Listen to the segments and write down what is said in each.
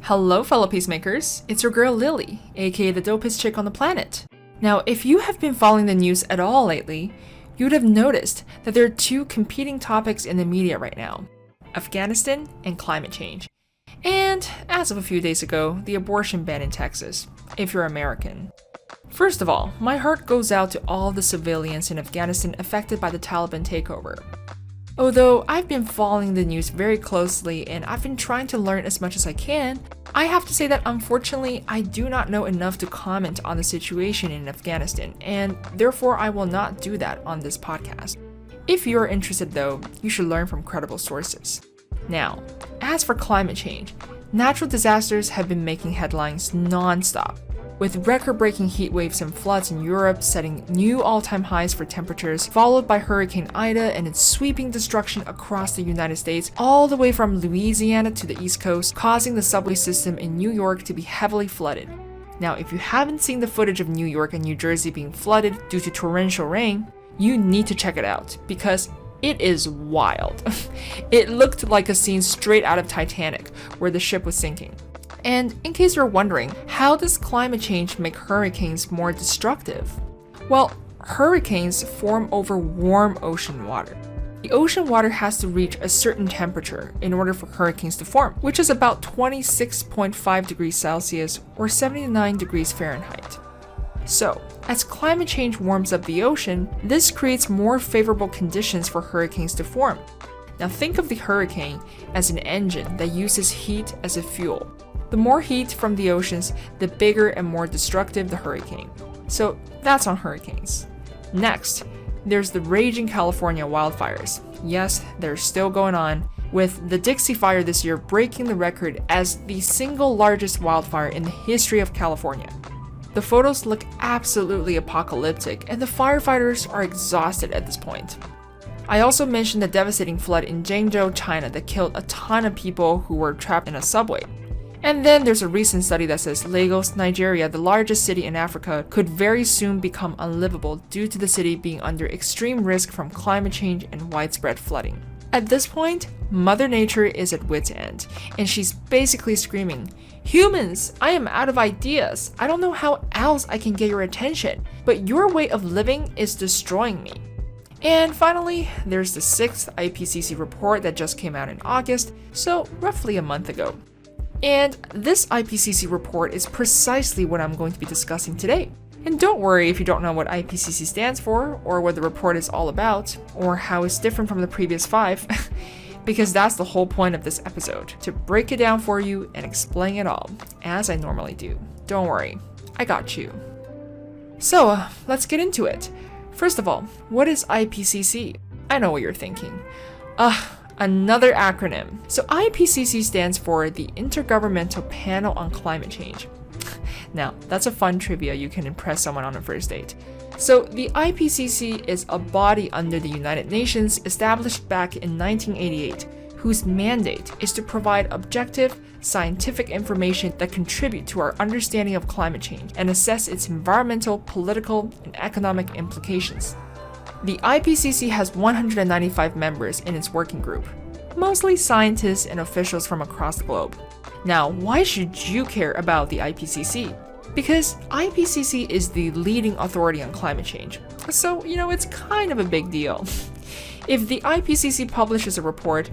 Hello fellow peacemakers, it's your girl Lily, aka the dopest chick on the planet. Now, if you have been following the news at all lately, you would have noticed that there are two competing topics in the media right now: Afghanistan and climate change. And, as of a few days ago, the abortion ban in Texas, if you're American. First of all, my heart goes out to all the civilians in Afghanistan affected by the Taliban takeover. Although I've been following the news very closely and I've been trying to learn as much as I can, I have to say that unfortunately I do not know enough to comment on the situation in Afghanistan, and therefore I will not do that on this podcast. If you are interested though, you should learn from credible sources. Now, as for climate change, natural disasters have been making headlines non-stop, with record-breaking heat waves and floods in Europe setting new all-time highs for temperatures, followed by Hurricane Ida and its sweeping destruction across the United States, all the way from Louisiana to the East Coast, causing the subway system in New York to be heavily flooded. Now, if you haven't seen the footage of New York and New Jersey being flooded due to torrential rain, you need to check it out, because it is wild. It looked like a scene straight out of Titanic, where the ship was sinking. And in case you're wondering, how does climate change make hurricanes more destructive? Well, hurricanes form over warm ocean water. The ocean water has to reach a certain temperature in order for hurricanes to form, which is about 26.5 degrees Celsius or 79 degrees Fahrenheit. So, as climate change warms up the ocean, this creates more favorable conditions for hurricanes to form. Now think of the hurricane as an engine that uses heat as a fuel. The more heat from the oceans, the bigger and more destructive the hurricane. So that's on hurricanes. Next, there's the raging California wildfires. Yes, they're still going on, with the Dixie Fire this year breaking the record as the single largest wildfire in the history of California. The photos look absolutely apocalyptic, and the firefighters are exhausted at this point. I also mentioned the devastating flood in Zhengzhou, China that killed a ton of people who were trapped in a subway. And then there's a recent study that says Lagos, Nigeria, the largest city in Africa, could very soon become unlivable due to the city being under extreme risk from climate change and widespread flooding. At this point, Mother Nature is at wit's end, and she's basically screaming, "Humans, I am out of ideas. I don't know how else I can get your attention, but your way of living is destroying me." And finally, there's the 6th IPCC report that just came out in August, so roughly a month ago. And this IPCC report is precisely what I'm going to be discussing today. And don't worry if you don't know what IPCC stands for, or what the report is all about, or how it's different from the previous 5, because that's the whole point of this episode, to break it down for you and explain it all, as I normally do. Don't worry, I got you. So, let's get into it. First of all, what is IPCC? I know what you're thinking. Another acronym. So IPCC stands for the Intergovernmental Panel on Climate Change. Now, that's a fun trivia you can impress someone on a first date. So the IPCC is a body under the United Nations established back in 1988, whose mandate is to provide objective, scientific information that contribute to our understanding of climate change and assess its environmental, political, and economic implications. The IPCC has 195 members in its working group, mostly scientists and officials from across the globe. Now, why should you care about the IPCC? Because IPCC is the leading authority on climate change, so, it's kind of a big deal. If the IPCC publishes a report,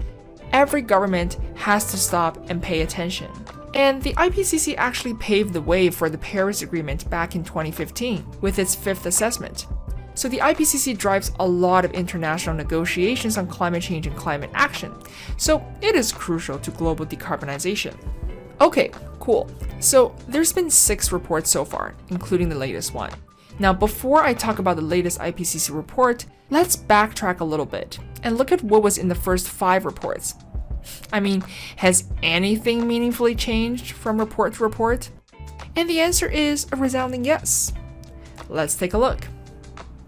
every government has to stop and pay attention. And the IPCC actually paved the way for the Paris Agreement back in 2015 with its 5th assessment. So the IPCC drives a lot of international negotiations on climate change and climate action, so it is crucial to global decarbonization. Okay, cool. So there's been 6 reports so far, including the latest one. Now, before I talk about the latest IPCC report, let's backtrack a little bit and look at what was in the first 5 reports. I mean, has anything meaningfully changed from report to report? And the answer is a resounding yes. Let's take a look.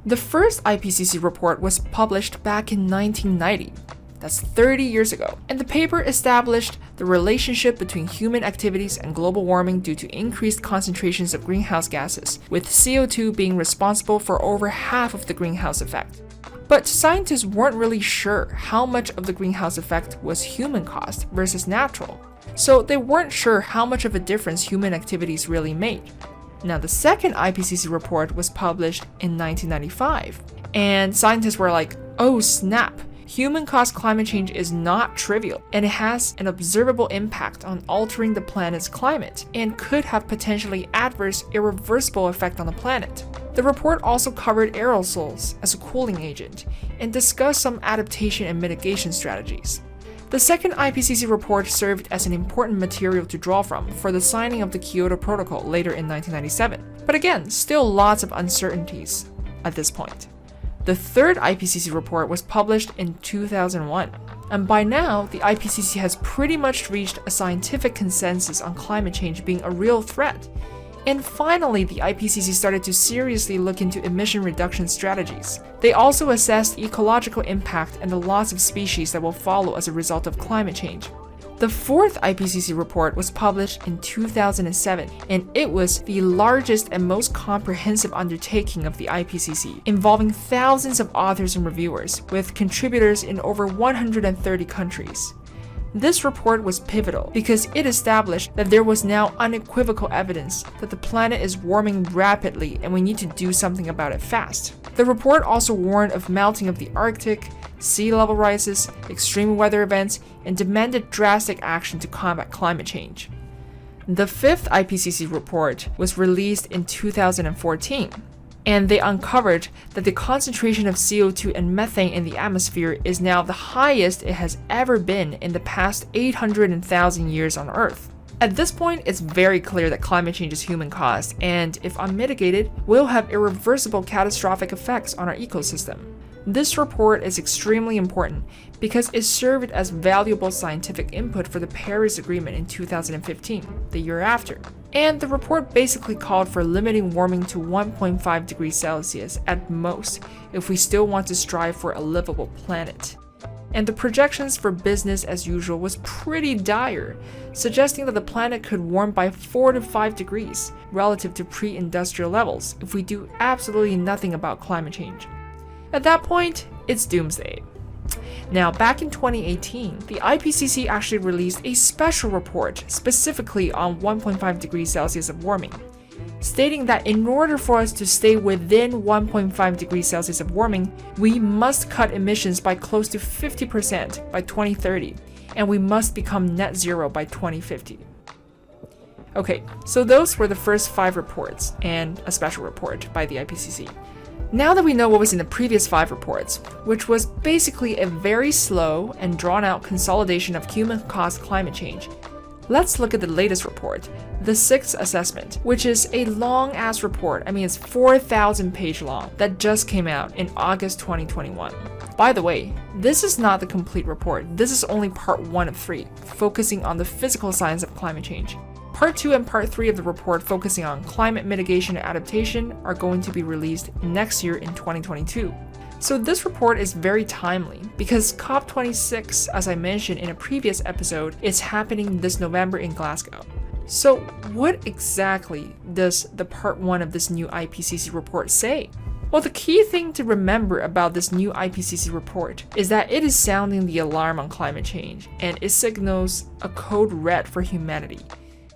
The first IPCC report was published back in 1990. That's 30 years ago. And the paper established the relationship between human activities and global warming due to increased concentrations of greenhouse gases, with CO2 being responsible for over half of the greenhouse effect. But scientists weren't really sure how much of the greenhouse effect was human caused versus natural. so they weren't sure how much of a difference human activities really made. Now, the second IPCC report was published in 1995, and scientists were like, oh snap, human-caused climate change is not trivial, and it has an observable impact on altering the planet's climate, and could have potentially adverse, irreversible effect on the planet. The report also covered aerosols as a cooling agent, and discussed some adaptation and mitigation strategies. The second IPCC report served as an important material to draw from for the signing of the Kyoto Protocol later in 1997. But again, still lots of uncertainties at this point. The third IPCC report was published in 2001, and by now, the IPCC has pretty much reached a scientific consensus on climate change being a real threat. And finally, the IPCC started to seriously look into emission reduction strategies. They also assessed ecological impact and the loss of species that will follow as a result of climate change. The fourth IPCC report was published in 2007, and it was the largest and most comprehensive undertaking of the IPCC, involving thousands of authors and reviewers, with contributors in over 130 countries. This report was pivotal because it established that there was now unequivocal evidence that the planet is warming rapidly and we need to do something about it fast. The report also warned of melting of the Arctic, sea level rises, extreme weather events, and demanded drastic action to combat climate change. The fifth IPCC report was released in 2014, and they uncovered that the concentration of CO2 and methane in the atmosphere is now the highest it has ever been in the past 800,000 years on Earth. At this point, it's very clear that climate change is human-caused, and if unmitigated, will have irreversible catastrophic effects on our ecosystem. This report is extremely important because it served as valuable scientific input for the Paris Agreement in 2015, the year after. And the report basically called for limiting warming to 1.5 degrees Celsius at most if we still want to strive for a livable planet. And the projections for business as usual was pretty dire, suggesting that the planet could warm by 4 to 5 degrees relative to pre-industrial levels if we do absolutely nothing about climate change. At that point, it's doomsday. Now, back in 2018, the IPCC actually released a special report specifically on 1.5 degrees Celsius of warming, stating that in order for us to stay within 1.5 degrees Celsius of warming, we must cut emissions by close to 50% by 2030, and we must become net zero by 2050. Okay, so those were the first 5 reports and a special report by the IPCC. Now that we know what was in the previous 5 reports, which was basically a very slow and drawn-out consolidation of human-caused climate change, let's look at the latest report, the 6th assessment, which is a long-ass report. I mean, it's 4,000 page long, that just came out in August 2021. By the way, this is not the complete report. This is only part 1 of 3, focusing on the physical science of climate change. Part 2 and Part 3 of the report focusing on climate mitigation and adaptation are going to be released next year in 2022. So this report is very timely because COP26, as I mentioned in a previous episode, is happening this November in Glasgow. So what exactly does the Part 1 of this new IPCC report say? Well, the key thing to remember about this new IPCC report is that it is sounding the alarm on climate change, and it signals a code red for humanity,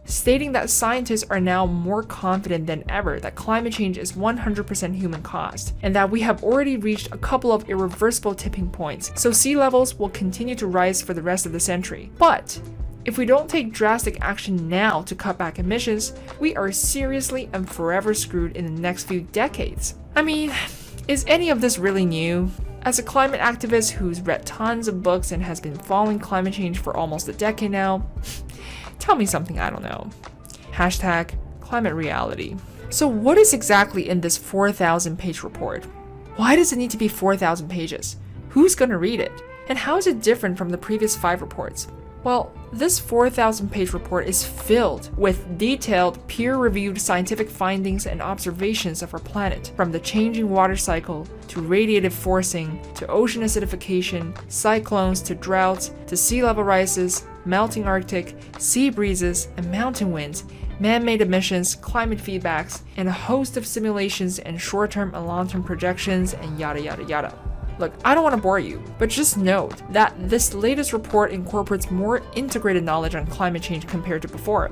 stating that scientists are now more confident than ever that climate change is 100% human-caused, and that we have already reached a couple of irreversible tipping points, so sea levels will continue to rise for the rest of the century. But if we don't take drastic action now to cut back emissions, we are seriously and forever screwed in the next few decades. I mean, is any of this really new? As a climate activist who's read tons of books and has been following climate change for almost a decade now, tell me something I don't know. #climate reality. So what is exactly in this 4,000 page report? Why does it need to be 4,000 pages? Who's gonna read it? And how is it different from the previous 5 reports? Well, this 4,000 page report is filled with detailed, peer-reviewed scientific findings and observations of our planet, from the changing water cycle, to radiative forcing, to ocean acidification, cyclones, to droughts, to sea level rises, melting Arctic, sea breezes, and mountain winds, man-made emissions, climate feedbacks, and a host of simulations and short-term and long-term projections, and yada yada yada. Look, I don't want to bore you, but just note that this latest report incorporates more integrated knowledge on climate change compared to before,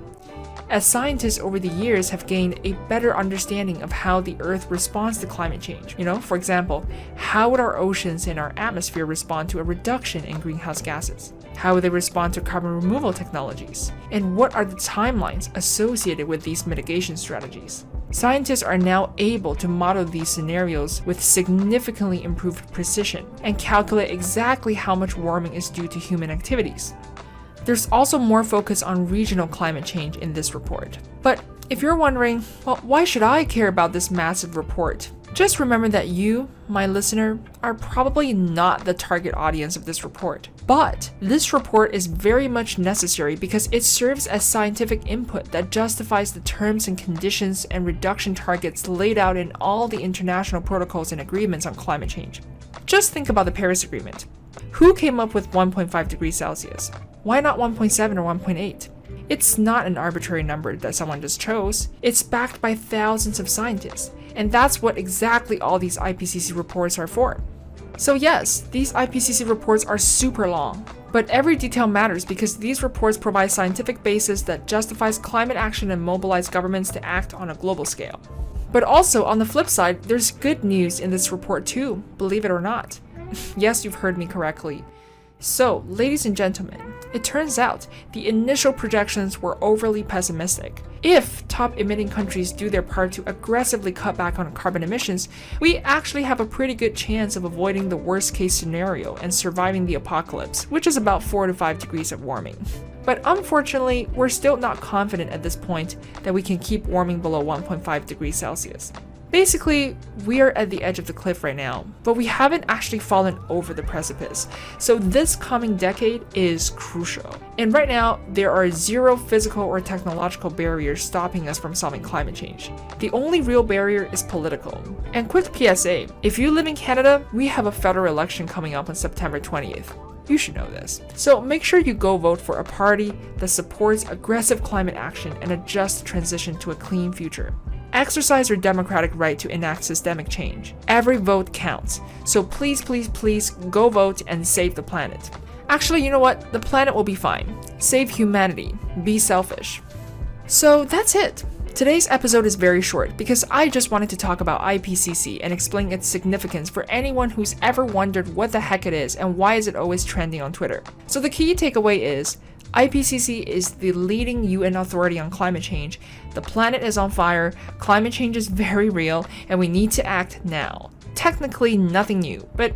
as scientists over the years have gained a better understanding of how the Earth responds to climate change. For example, how would our oceans and our atmosphere respond to a reduction in greenhouse gases? How would they respond to carbon removal technologies? And what are the timelines associated with these mitigation strategies? Scientists are now able to model these scenarios with significantly improved precision and calculate exactly how much warming is due to human activities. There's also more focus on regional climate change in this report. But if you're wondering, well, why should I care about this massive report? Just remember that you, my listener, are probably not the target audience of this report. But this report is very much necessary because it serves as scientific input that justifies the terms and conditions and reduction targets laid out in all the international protocols and agreements on climate change. Just think about the Paris Agreement. Who came up with 1.5 degrees Celsius? Why not 1.7 or 1.8? It's not an arbitrary number that someone just chose. It's backed by thousands of scientists, and that's what exactly all these IPCC reports are for. So yes, these IPCC reports are super long, but every detail matters because these reports provide scientific basis that justifies climate action and mobilize governments to act on a global scale. But also, on the flip side, there's good news in this report too, believe it or not. Yes, you've heard me correctly. So, ladies and gentlemen, it turns out the initial projections were overly pessimistic. If top emitting countries do their part to aggressively cut back on carbon emissions, we actually have a pretty good chance of avoiding the worst case scenario and surviving the apocalypse, which is about 4 to 5 degrees of warming. But unfortunately, we're still not confident at this point that we can keep warming below 1.5 degrees Celsius. Basically, we are at the edge of the cliff right now, but we haven't actually fallen over the precipice. So this coming decade is crucial. And right now, there are zero physical or technological barriers stopping us from solving climate change. The only real barrier is political. And quick PSA, if you live in Canada, we have a federal election coming up on September 20th. You should know this. So make sure you go vote for a party that supports aggressive climate action and a just transition to a clean future. Exercise your democratic right to enact systemic change. Every vote counts. So please, please, please go vote and save the planet. Actually, you know what? The planet will be fine. Save humanity. Be selfish. So that's it. Today's episode is very short because I just wanted to talk about IPCC and explain its significance for anyone who's ever wondered what the heck it is and why is it always trending on Twitter. So the key takeaway is IPCC is the leading UN authority on climate change. The planet is on fire, climate change is very real, and we need to act now. Technically nothing new, but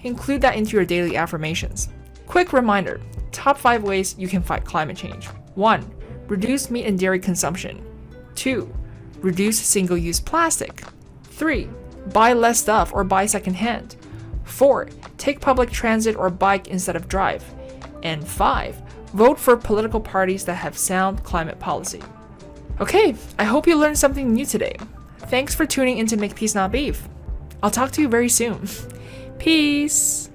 include that into your daily affirmations. Quick reminder, top 5 ways you can fight climate change. 1. Reduce meat and dairy consumption. 2. Reduce single-use plastic. 3. Buy less stuff or buy secondhand. 4. Take public transit or bike instead of drive. And 5. Vote for political parties that have sound climate policy. Okay, I hope you learned something new today. Thanks for tuning in to Make Peace Not Beef. I'll talk to you very soon. Peace!